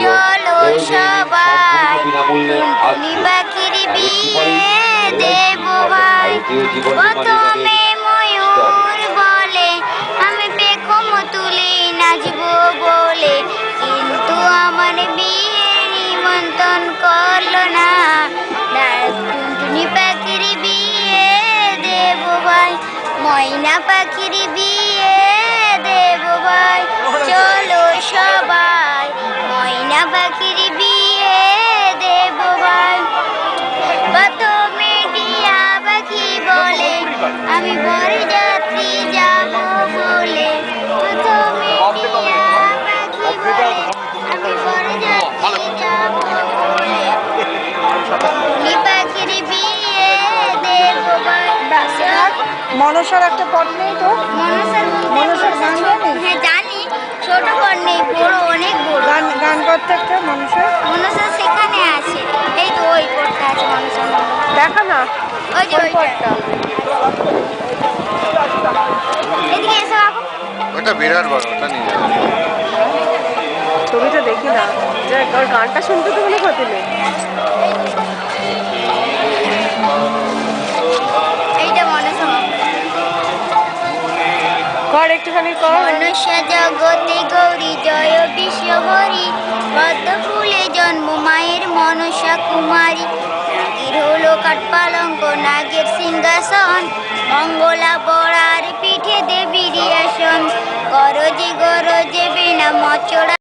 চলো সবাই টুনটুনি পাখির বিয়ে দেব ভাই। প্রথমে ময়ূর বলে আমি পেখম তুলে নাচবো বলে, কিন্তু আমার বিয়ে নিমন্ত্রণ করলো না। টুনটুনি পাখির বিয়ে দেব ভাই, ময়না পাখির বিয়ে দেব ভাই। চলো সবাই ময়না পাখির বিয়ে দেব ভাই। প্রথমে টিয়া পাখি বলে আমি বরযাত্রী যাব বলে, প্রথমে টিয়া পাখি বলে আমি বরযাত্রী যাব বলে, টুনটুনি পাখির বিয়ে দেব ভাই। মনসার একটা পট নেই তো? মনসার গান জানি? হ্যাঁ জানি, ছোট পট নেই, বড়, অনেক বড়। গান করতে একটা মনসা সেখানে আছে, এই তো ওই পটটা আছে মনসা। দেখা না ওই যে ওই পটটা, এদিকে এসো বাবু। ওটা বিরাট বড়, ওটা নিয়ে যাবে। তুমি তো দেখি না, যে ওর গানটা শুনতে তো কোনো ক্ষতি নেই। এইটা মনসা কর একটুখানি কর। মনসা জগতে গৌরী জয় বিশ্বহরি, পদ্ম ফুলে জন্ম মায়ের মনসা কুমারী। নাগের হলো কাঠ পালঙ্ক নাগের সিংহাসন, মঙ্গলা বড়ার পিঠে দেবীর আসন। গরজে গরজে বেনা মচড়া